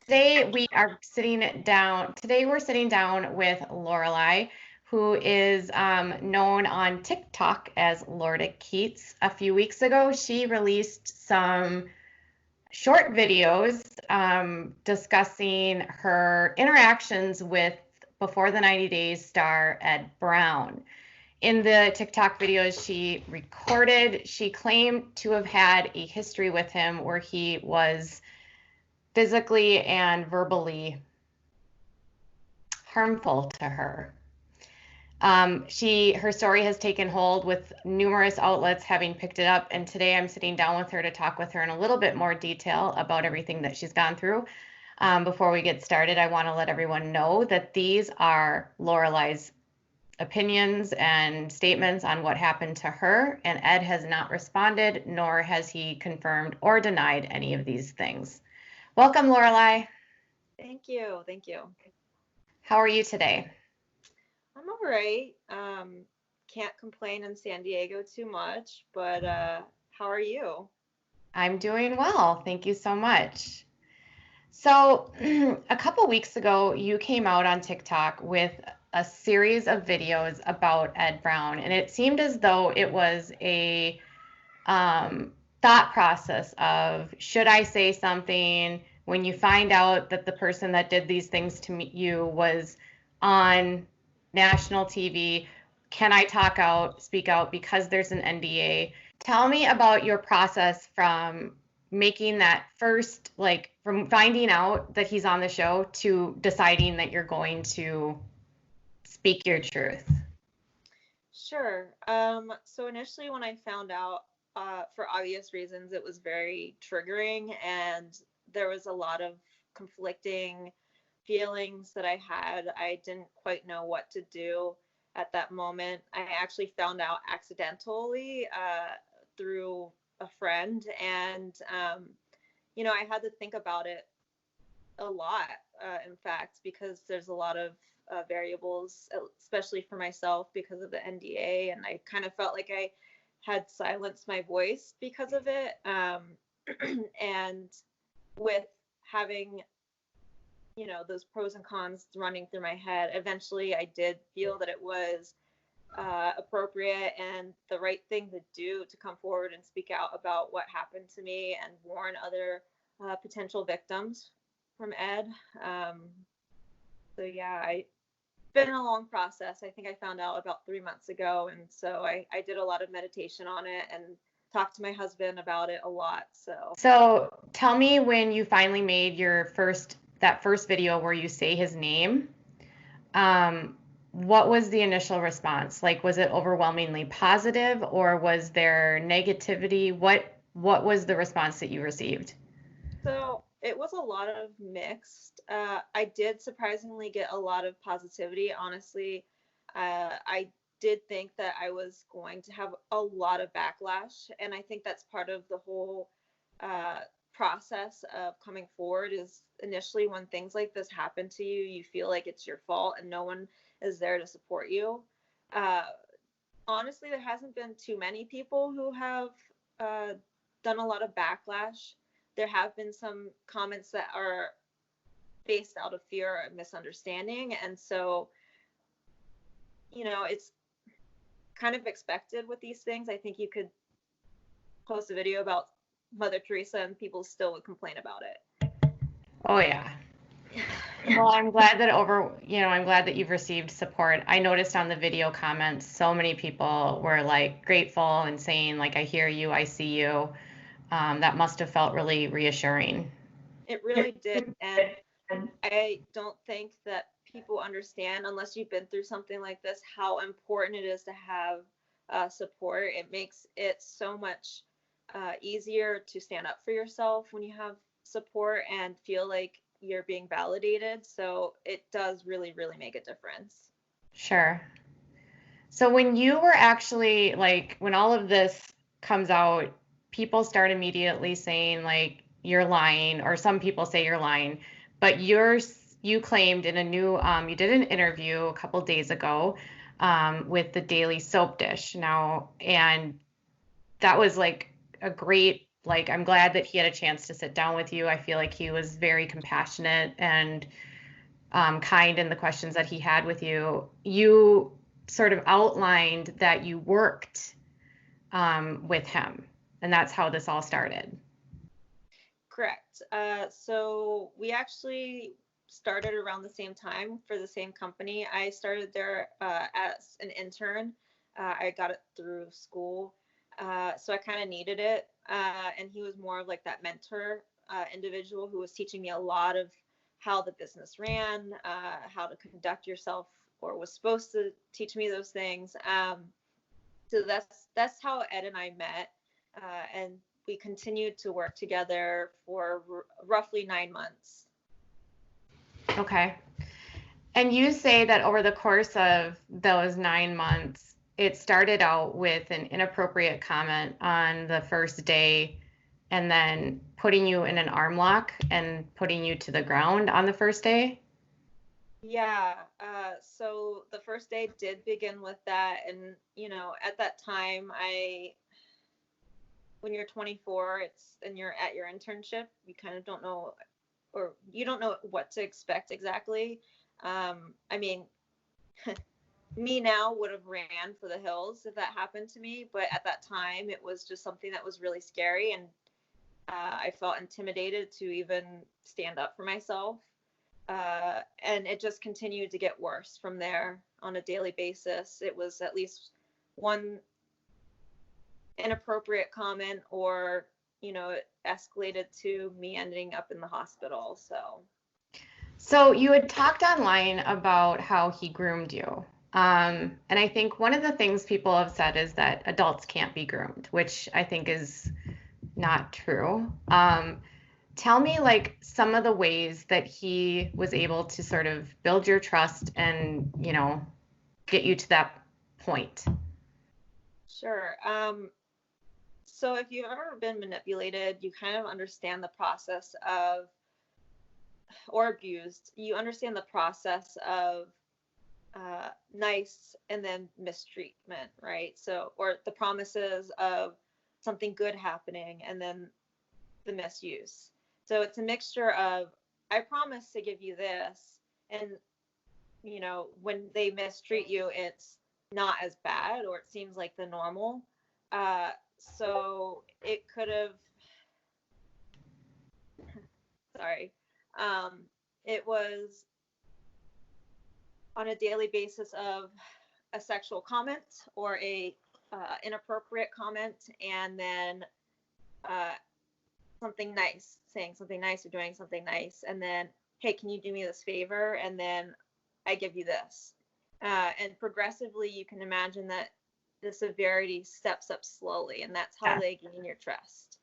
Today we're sitting down with Lorelei, who is known on TikTok as Lordakeet. A few weeks ago, she released some short videos discussing her interactions with Before the 90 Days star Ed Brown. In the TikTok videos she claimed to have had a history with him where he was physically and verbally harmful to her. Her story has taken hold with numerous outlets having picked it up, and today I'm sitting down with her to talk with her in a little bit more detail about everything that she's gone through. Before we get started, I want to let everyone know that these are Lorelei's opinions and statements on what happened to her, and Ed has not responded, nor has he confirmed or denied any of these things. Welcome, Lorelei. Thank you. Thank you. How are you today? I'm all right. Can't complain in San Diego too much, but how are you? I'm doing well. Thank you so much. So, a couple weeks ago, you came out on TikTok with a series of videos about Ed Brown, and it seemed as though it was a thought process of, should I say something when you find out that the person that did these things to you was on national TV? Can I speak out because there's an NDA? Tell me about your process from making that first, like from finding out that he's on the show to deciding that you're going to speak your truth. Sure. So initially when I found out, for obvious reasons, it was very triggering and there was a lot of conflicting feelings that I had. I didn't quite know what to do at that moment. I actually found out accidentally through a friend, and I had to think about it a lot, in fact, because there's a lot of variables, especially for myself because of the NDA, and I kind of felt like I had silenced my voice because of it. And with having those pros and cons running through my head, eventually I did feel that it was appropriate and the right thing to do to come forward and speak out about what happened to me and warn other potential victims from Ed. So yeah, it's been a long process. I think I found out about 3 months ago, and so I did a lot of meditation on it and talked to my husband about it a lot. So tell me, when you finally made that first video where you say his name, what was the initial response? Like, was it overwhelmingly positive or was there negativity? What was the response that you received? So it was a lot of mixed. I did surprisingly get a lot of positivity. Honestly, I did think that I was going to have a lot of backlash, and I think that's part of the whole process of coming forward. Is initially when things like this happen to you, you feel like it's your fault and no one is there to support you. Uh, Honestly, there hasn't been too many people who have done a lot of backlash. There have been some comments that are based out of fear or misunderstanding, and so it's kind of expected with these things. I think you could post a video about Mother Teresa and people still would complain about it. Oh yeah. Well, I'm glad that you've received support. I noticed on the video comments, so many people were like grateful and saying like, I hear you, I see you. That must have felt really reassuring. It really did. And I don't think that people understand, unless you've been through something like this, how important it is to have support. It makes it so much easier to stand up for yourself when you have support and feel like you're being validated. So it does really, really make a difference. Sure. So when you were actually like, when all of this comes out, people start immediately saying like, you're lying, or some people say you're lying, but you claimed in you did an interview a couple days ago with the Daily Soap Dish now, and that was like a great Like, I'm glad that he had a chance to sit down with you. I feel like he was very compassionate and kind in the questions that he had with you. You sort of outlined that you worked with him, and that's how this all started. Correct. So we actually started around the same time for the same company. I started there as an intern. I got it through school, so I kind of needed it. And he was more of like that mentor individual who was teaching me a lot of how the business ran, how to conduct yourself, or was supposed to teach me those things. So that's how Ed and I met, and we continued to work together for roughly 9 months. Okay. And you say that over the course of those 9 months, it started out with an inappropriate comment on the first day and then putting you in an arm lock and putting you to the ground on the first day? Yeah, so the first day did begin with that, and at that time, when you're 24, and you're at your internship, you kind of don't know, or you don't know what to expect exactly. I mean, me now would have ran for the hills if that happened to me, but at that time, it was just something that was really scary, and I felt intimidated to even stand up for myself. And it just continued to get worse from there on a daily basis. It was at least one inappropriate comment, or it escalated to me ending up in the hospital. So you had talked online about how he groomed you. And I think one of the things people have said is that adults can't be groomed, which I think is not true. Tell me like some of the ways that he was able to sort of build your trust and, get you to that point. Sure. So if you've ever been manipulated, you kind of understand the process of, or abused, you understand the process of nice and then mistreatment, right? So, or the promises of something good happening and then the misuse. So it's a mixture of, I promise to give you this, and when they mistreat you, it's not as bad, or it seems like the normal. So it could have, sorry, um, it was on a daily basis of a sexual comment or a inappropriate comment, and then uh, something nice, saying something nice or doing something nice, and then, hey, can you do me this favor? And then I give you this. And progressively, you can imagine that the severity steps up slowly, and that's how Yeah. they gain your trust.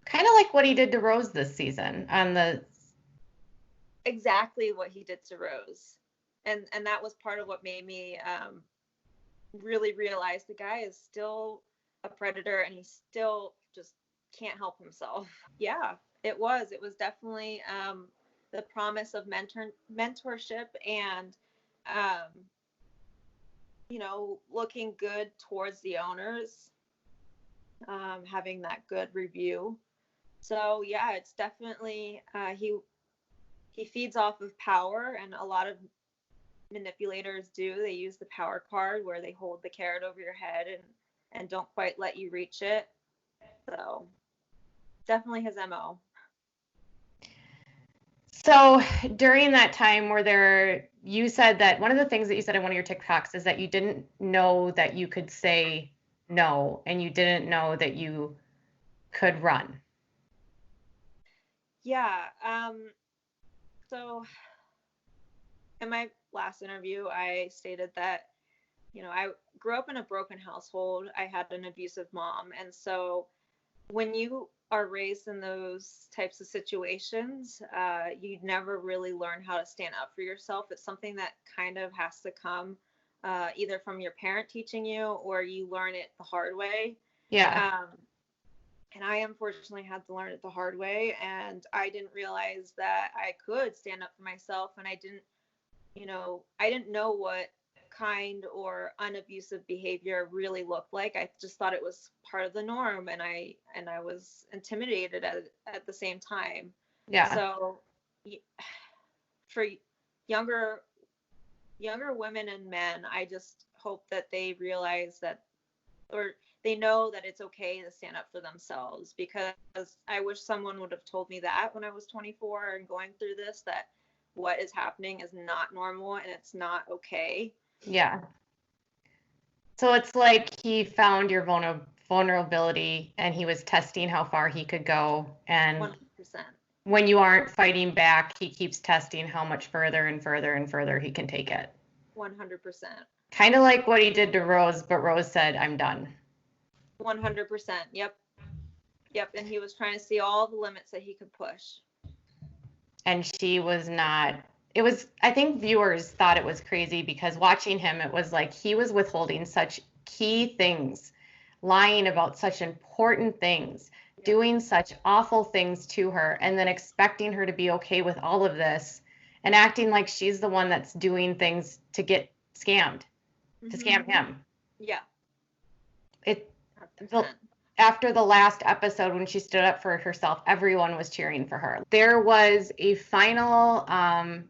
Kind of like what he did to Rose this season on the. Exactly what he did to Rose. And that was part of what made me really realize the guy is still a predator, and he still just can't help himself. Yeah, it was. It was definitely the promise of mentorship, and um, looking good towards the owners, having that good review. So yeah, it's definitely he feeds off of power, and a lot of manipulators do. They use the power card where they hold the carrot over your head and don't quite let you reach it. So definitely his MO. So during that time, you said that one of the things that you said in one of your TikToks is that you didn't know that you could say no, and you didn't know that you could run. Yeah. So in my last interview, I stated that, I grew up in a broken household. I had an abusive mom. And so when you are raised in those types of situations, you never really learn how to stand up for yourself. It's something that kind of has to come either from your parent teaching you, or you learn it the hard way. Yeah. Um, and I unfortunately had to learn it the hard way. And I didn't realize that I could stand up for myself. And I didn't know what kind or unabusive behavior really looked like. I just thought it was part of the norm, and I was intimidated at the same time. Yeah. So for younger women and men, I just hope that they realize that, or they know that it's okay to stand up for themselves, because I wish someone would have told me that when I was 24 and going through this, that what is happening is not normal and it's not okay. Yeah. So it's like he found your vulnerability and he was testing how far he could go. And 100%. when you aren't fighting back, he keeps testing how much further and further and further he can take it. 100%. Kind of like what he did to Rose, but Rose said, I'm done. 100%. Yep. Yep. And he was trying to see all the limits that he could push. And she was not. It was, I think viewers thought it was crazy because watching him, it was like he was withholding such key things, lying about such important things, Yep. doing such awful things to her, and then expecting her to be okay with all of this and acting like she's the one that's doing things to get scammed, to scam him. Yeah. It, after the last episode, when she stood up for herself, everyone was cheering for her. There was a final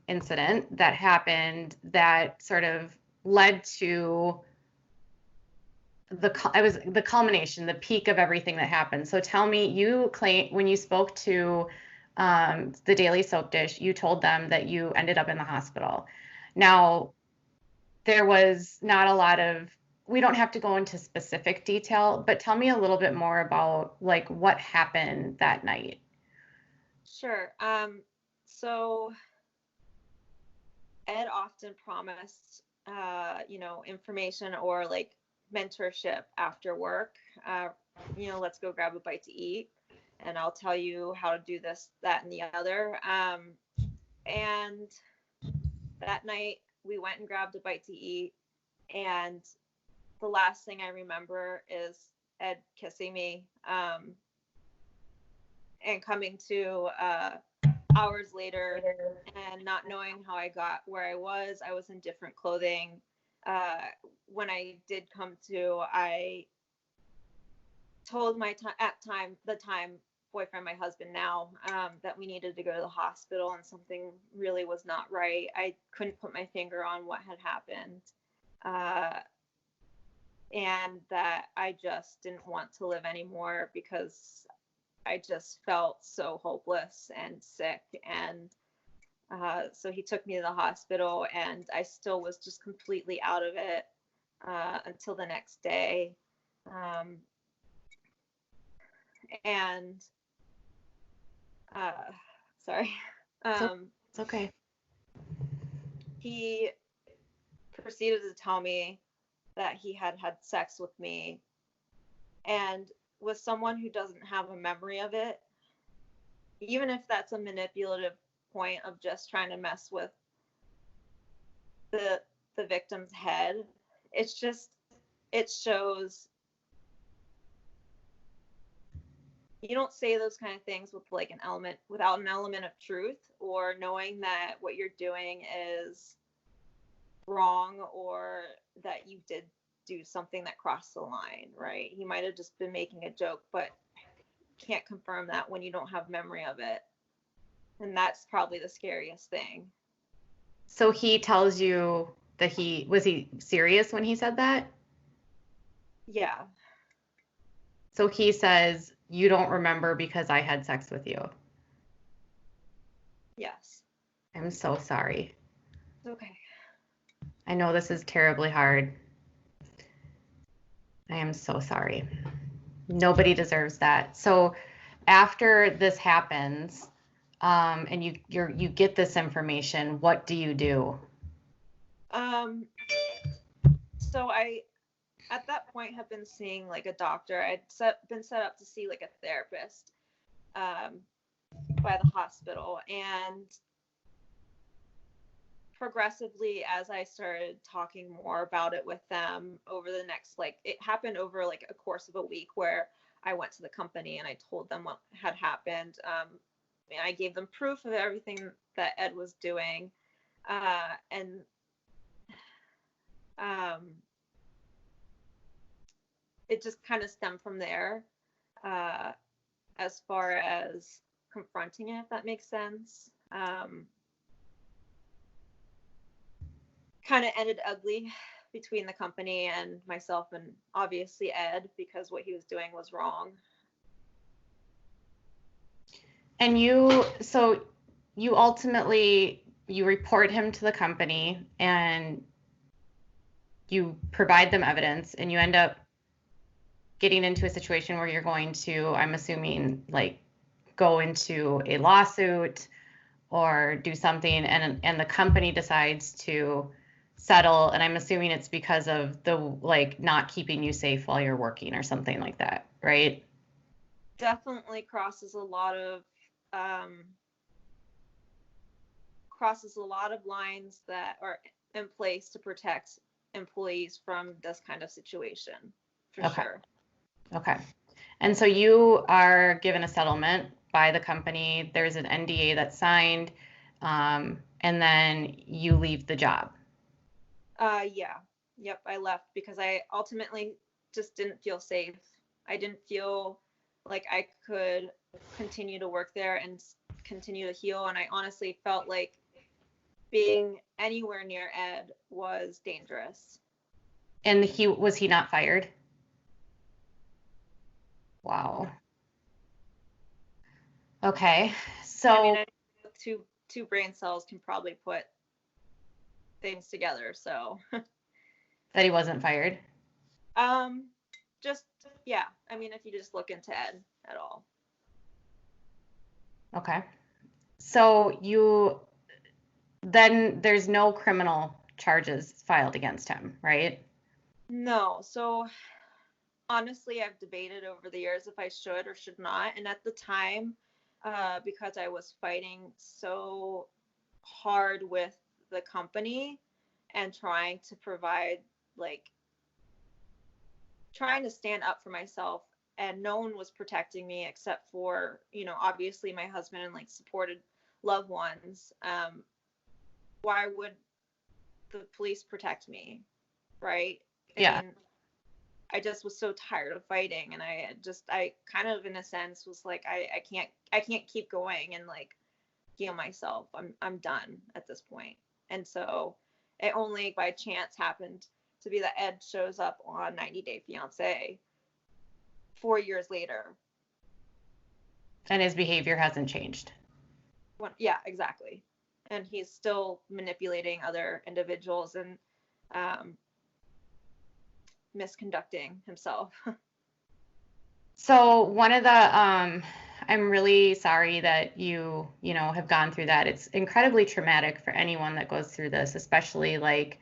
incident that happened that sort of led to it was the culmination, the peak of everything that happened. So tell me, you claim when you spoke to the Daily Soap Dish, you told them that you ended up in the hospital. Now, there was not a lot of, we don't have to go into specific detail, but tell me a little bit more about like what happened that night. Sure. So Ed often promised, information or like mentorship after work. Let's go grab a bite to eat, and I'll tell you how to do this, that, and the other. And that night we went and grabbed a bite to eat, and the last thing I remember is Ed kissing me, and coming to hours later and not knowing how I got where I was. I was in different clothing. When I did come to, I told my time boyfriend, my husband now, that we needed to go to the hospital and something really was not right. I couldn't put my finger on what had happened. And that I just didn't want to live anymore because I just felt so hopeless and sick. And so he took me to the hospital, and I still was just completely out of it until the next day. And sorry. It's okay. He proceeded to tell me that he had sex with me, and with someone who doesn't have a memory of it, even if that's a manipulative point of just trying to mess with the victim's head, it shows you don't say those kind of things without an element of truth, or knowing that what you're doing is wrong, or that you did do something that crossed the line, right? He might have just been making a joke, but can't confirm that when you don't have memory of it. And that's probably the scariest thing. So he tells you that was he serious when he said that? Yeah. So he says, you don't remember because I had sex with you. Yes. I'm so sorry. It's okay. I know this is terribly hard. I am so sorry. Nobody deserves that. So after this happens, and you get this information, what do you do? So I, at that point, have been seeing like a doctor. I'd been set up to see like a therapist by the hospital, and progressively, as I started talking more about it with them over the next, it happened over like a course of a week, where I went to the company and I told them what had happened. And I gave them proof of everything that Ed was doing. And It just kind of stemmed from there, as far as confronting it, if that makes sense. Kind of ended ugly between the company and myself, and obviously Ed, because what he was doing was wrong. And so you ultimately, you report him to the company and you provide them evidence, and you end up getting into a situation where you're going to, I'm assuming, like go into a lawsuit or do something, and the company decides to settle, and I'm assuming it's because of the like not keeping you safe while you're working or something like that, right? Definitely crosses a lot of lines that are in place to protect employees from this kind of situation, for Okay. sure. Okay. And so you are given a settlement by the company. There's an NDA that's signed, and then you leave the job. Yeah. Yep, I left because I ultimately just didn't feel safe. I didn't feel like I could continue to work there and continue to heal, and I honestly felt like being anywhere near Ed was dangerous. And was he not fired? Wow. Okay. I mean, So I two brain cells can probably put things together, so that he wasn't fired. um just yeah, I mean, if you just look into Ed at all. Okay. So then there's no criminal charges filed against him, right? No, so honestly, I've debated over the years if I should or should not. And at the time, because I was fighting so hard with the company and trying to provide, like, trying to stand up for myself, and no one was protecting me except for, obviously my husband and like supported loved ones. Why would the police protect me? Right? I Yeah. mean, I just was so tired of fighting, and I kind of in a sense was like I can't keep going and like heal myself. I'm done at this point. And so it only by chance happened to be that Ed shows up on 90 Day Fiance 4 years later. And his behavior hasn't changed. Yeah, exactly. And he's still manipulating other individuals and um, misconducting himself. So one of the I'm really sorry that you have gone through that. It's incredibly traumatic for anyone that goes through this, especially like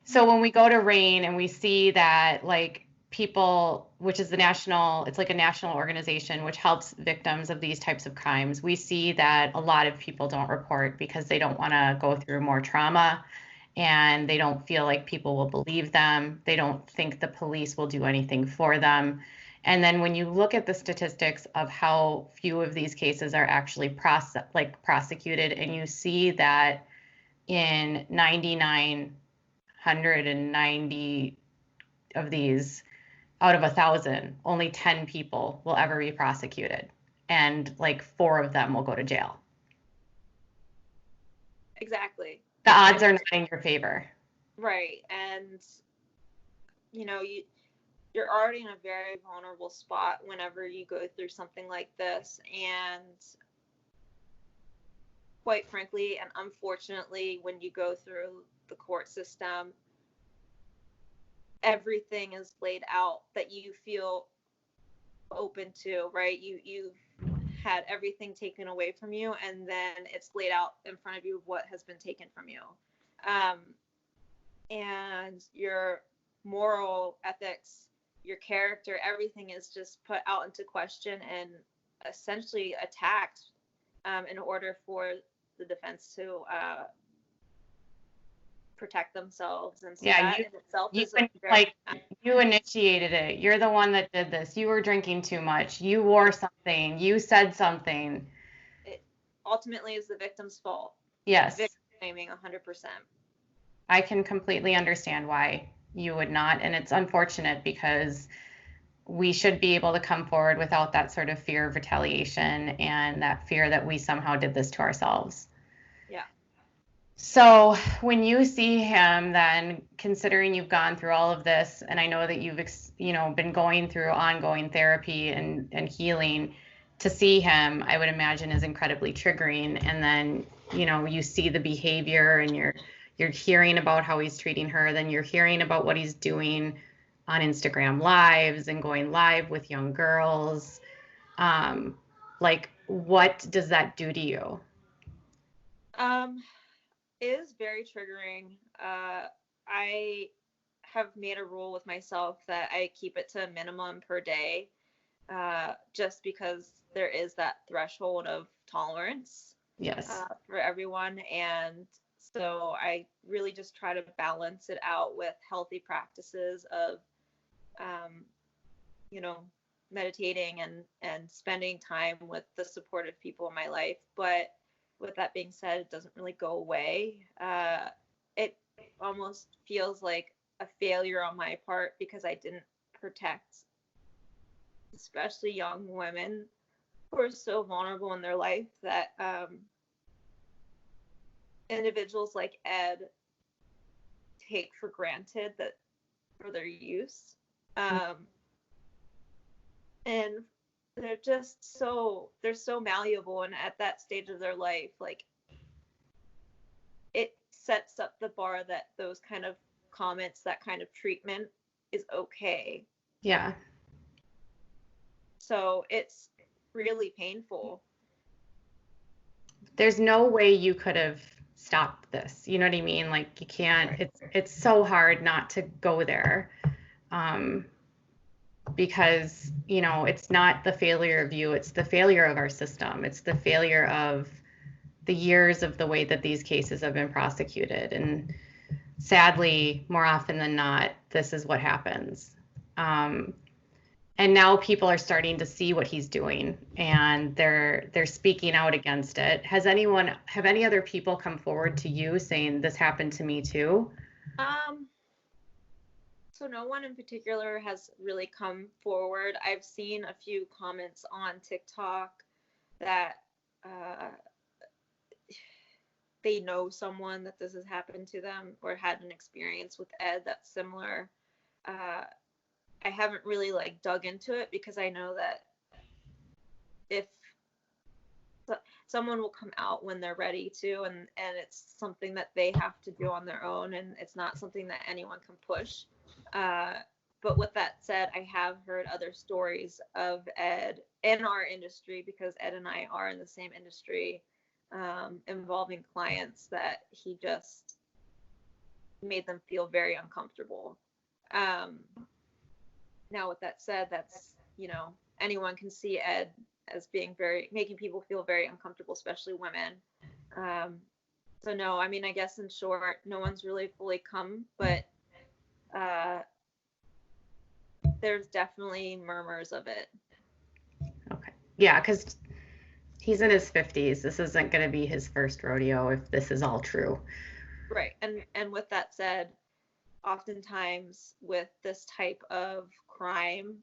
so when we go to RAIN and we see that like people, which is it's like a national organization which helps victims of these types of crimes. We see that a lot of people don't report because they don't want to go through more trauma, and they don't feel like people will believe them. They don't think the police will do anything for them. And then when you look at the statistics of how few of these cases are actually prosecuted, and you see that in 9,990 of these out of 1,000, only 10 people will ever be prosecuted, and like 4 of them will go to jail. Exactly. The odds are not in your favor. Right. And you're already in a very vulnerable spot whenever you go through something like this. And quite frankly, and unfortunately, when you go through the court system, everything is laid out that you feel open to, right? You've had everything taken away from you, and then it's laid out in front of you what has been taken from you. And your moral ethics, your character, everything is just put out into question and essentially attacked, in order for the defense to protect themselves. And so Yeah, that in itself you is a very like you initiated it. You're the one that did this. You were drinking too much. You wore something. You said something. it ultimately is the victim's fault. Yes. Victim blaming 100%. I can completely understand why you would not. And it's unfortunate because we should be able to come forward without that sort of fear of retaliation and that fear that we somehow did this to ourselves. Yeah. So when you see him, then considering you've gone through all of this, and I know that you've been going through ongoing therapy and healing, to see him, I would imagine is incredibly triggering. And then you see the behavior, and you're hearing about how he's treating her. Then you're hearing about what he's doing on Instagram lives and going live with young girls. Like, what does that do to you? Um, it is very triggering. I have made a rule with myself that I keep it to a minimum per day, just because there is that threshold of tolerance Yes. for everyone. And so I really just try to balance it out with healthy practices of, um, you know, meditating and spending time with the supportive people in my life. But with that being said, it doesn't really go away. It almost feels like a failure on my part because I didn't protect, especially young women who are so vulnerable in their life that individuals like Ed take for granted that for their use. Um, and they're so malleable, and at that stage of their life, like, it sets up the bar that those kind of comments, that kind of treatment is okay. Yeah. So it's really painful. There's no way you could have stopped this. You know what I mean? Like, you can't. Right. It's so hard not to go there, um, because it's not the failure of you. It's the failure of our system. It's the failure of the years of the way that these cases have been prosecuted. And sadly, more often than not, this is what happens. Um, and now people are starting to see what he's doing, and they're speaking out against it. Have any other people come forward to you saying this happened to me too? Um, so no one in particular has really come forward. I've seen a few comments on TikTok that uh, they know someone that this has happened to them or had an experience with Ed that's similar. Uh, I haven't really like dug into it because I know that if someone will come out when they're ready to, and it's something that they have to do on their own, and it's not something that anyone can push. uh, but with that said, I have heard other stories of Ed in our industry, because Ed and I are in the same industry, involving clients that he just made them feel very uncomfortable. um, Now, with that said, that's, anyone can see Ed as being making people feel very uncomfortable, especially women. Um, so no, I mean, I guess in short, no one's really fully come, but uh, there's definitely murmurs of it. Okay. Yeah, because he's in his 50s. This isn't going to be his first rodeo if this is all true. Right. And with that said, oftentimes with this type of crime,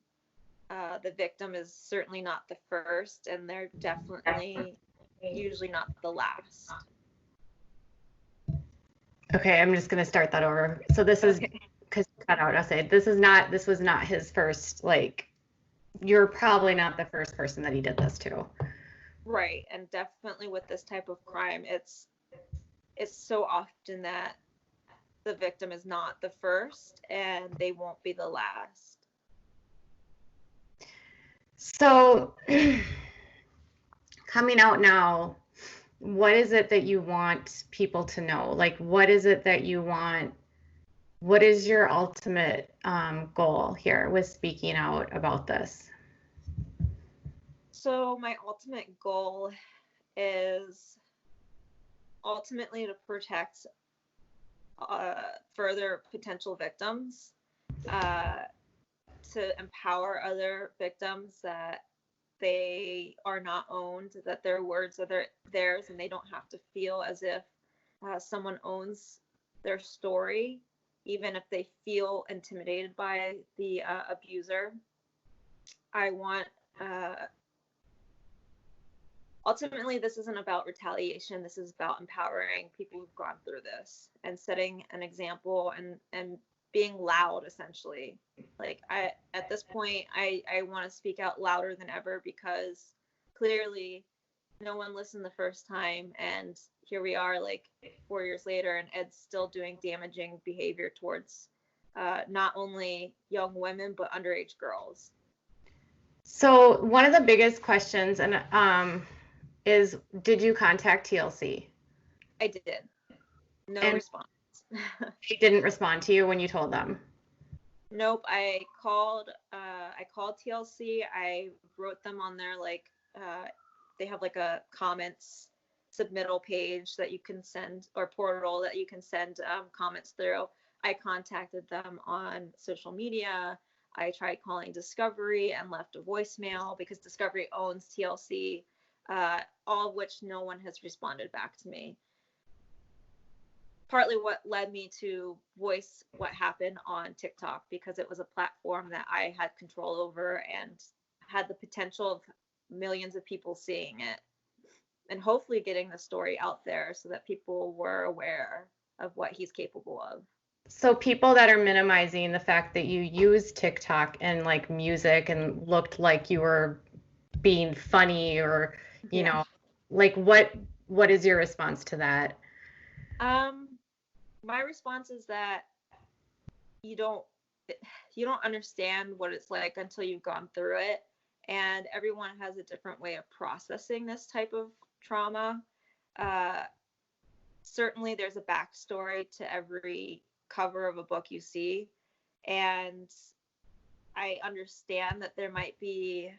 the victim is certainly not the first, and they're definitely usually not the last. Okay, I'm just going to start that over. So this is, Okay. because cut out, I'll say this was not his first, like, you're probably not the first person that he did this to. Right. And definitely with this type of crime, it's so often that the victim is not the first and they won't be the last. So coming out now, what is it that you want people to know? Like, what is it that you want? What is your ultimate goal here with speaking out about this? So my ultimate goal is ultimately to protect further potential victims, uh, to empower other victims that they are not owned, that their words are theirs, and they don't have to feel as if someone owns their story, even if they feel intimidated by the abuser. I want, ultimately, this isn't about retaliation. This is about empowering people who've gone through this and setting an example and being loud, essentially. Like, at this point, I want to speak out louder than ever, because clearly no one listened the first time, and here we are, like 4 years later, and Ed's still doing damaging behavior towards not only young women but underage girls. So one of the biggest questions is, did you contact TLC? I did. No And response. they didn't respond to you when you told them? Nope. I called TLC. I wrote them on their, like, they have like a comments submittal page that you can send, or portal that you can send comments through. I contacted them on social media. I tried calling Discovery and left a voicemail, because Discovery owns TLC, all of which no one has responded back to me. Partly what led me to voice what happened on TikTok, because it was a platform that I had control over and had the potential of millions of people seeing it, and hopefully getting the story out there so that people were aware of what he's capable of. So people that are minimizing the fact that you use TikTok and like music and looked like you were being funny, or you know, like what is your response to that? My response is that you don't understand what it's like until you've gone through it, and everyone has a different way of processing this type of trauma. Certainly there's a backstory to every cover of a book you see, and I understand that there might be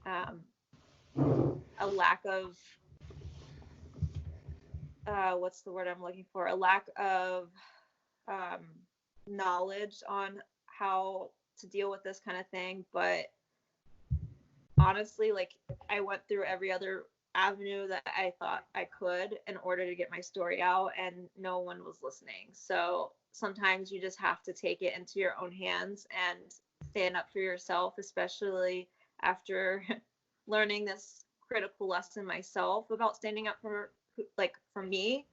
a lack of what's the word I'm looking for? A lack of knowledge on how to deal with this kind of thing. But honestly, like, I went through every other avenue that I thought I could in order to get my story out, and no one was listening. So sometimes you just have to take it into your own hands and stand up for yourself, especially after learning this critical lesson myself about standing up for, like, for me.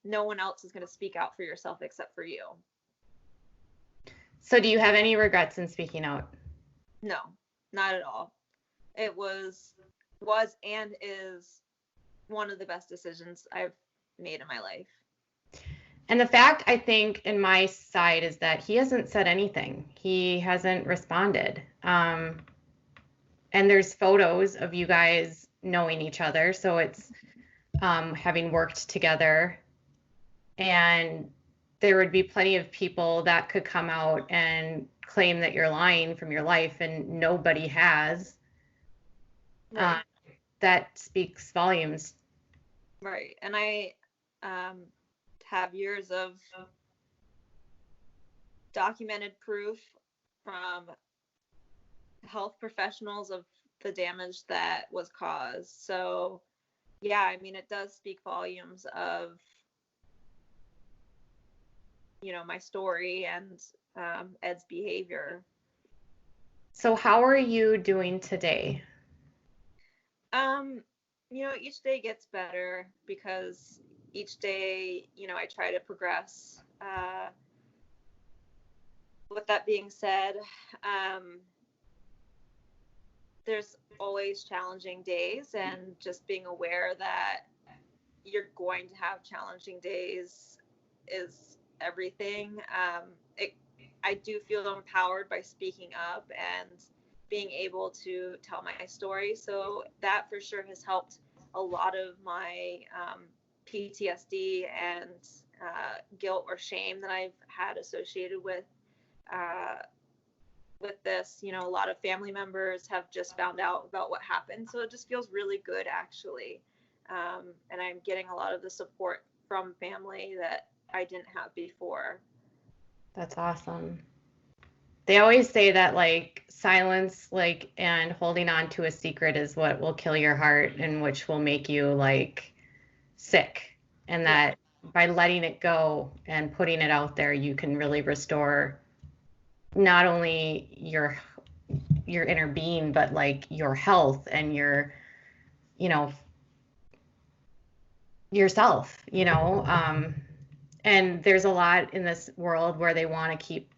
No one else is going to speak out for yourself except for you. So do you have any regrets in speaking out? No, not at all. It was and is one of the best decisions I've made in my life. And the fact, I think, in my side is that he hasn't said anything. He hasn't responded. And there's photos of you guys knowing each other, so it's having worked together. And there would be plenty of people that could come out and claim that you're lying from your life, and nobody has. Right. That speaks volumes. Right. And I have years of documented proof from health professionals of the damage that was caused. So yeah, I mean, it does speak volumes of, my story and Ed's behavior. So how are you doing today? Each day gets better, because each day, I try to progress. With that being said, there's always challenging days, and just being aware that you're going to have challenging days is everything. I do feel empowered by speaking up and being able to tell my story. So that for sure has helped a lot of my PTSD and guilt or shame that I've had associated with this. A lot of family members have just found out about what happened. So it just feels really good, actually. And I'm getting a lot of the support from family that I didn't have before. That's awesome. They always say that, like, silence, like, and holding on to a secret is what will kill your heart, and which will make you, like, sick. And that by letting it go and putting it out there, you can really restore not only your inner being, but like your health and your, you know, yourself, and there's a lot in this world where they want to keep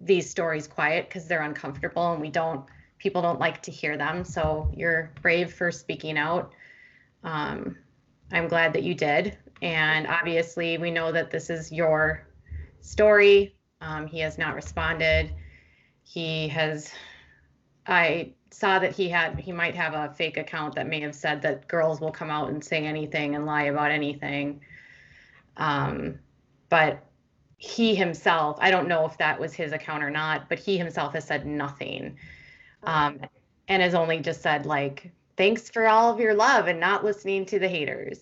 these stories quiet because they're uncomfortable and people don't like to hear them. So you're brave for speaking out. I'm glad that you did. And obviously, we know that this is your story. He has not responded. I saw that he might have a fake account that may have said that girls will come out and say anything and lie about anything. But he himself, I don't know if that was his account or not, but he himself has said nothing. And has only just said like, thanks for all of your love and not listening to the haters.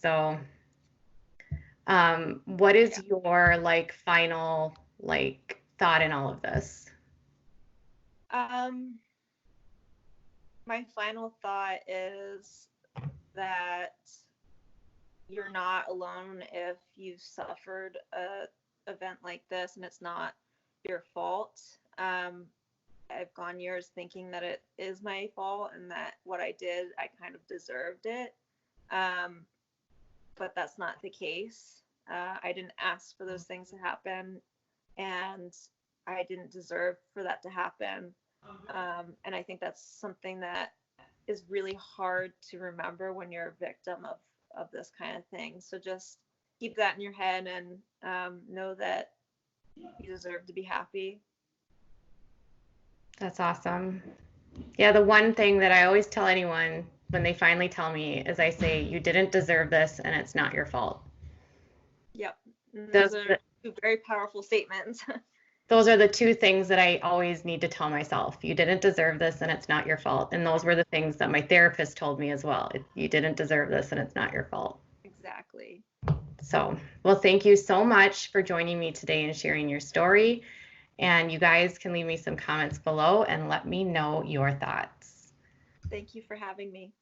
So what is your like final like thought in all of this? My final thought is that you're not alone if you've suffered a event like this and it's not your fault. I've gone years thinking that it is my fault and that what I did, I kind of deserved it. But that's not the case. I didn't ask for those things to happen, and I didn't deserve for that to happen. And I think that's something that is really hard to remember when you're a victim of this kind of thing. So just keep that in your head and know that you deserve to be happy. That's awesome. Yeah, the one thing that I always tell anyone when they finally tell me is I say, you didn't deserve this and it's not your fault. Yep. Those are two very powerful statements. Those are the two things that I always need to tell myself. You didn't deserve this and it's not your fault. And those were the things that my therapist told me as well. You didn't deserve this and it's not your fault. Exactly. So, well, thank you so much for joining me today and sharing your story. And you guys can leave me some comments below and let me know your thoughts. Thank you for having me.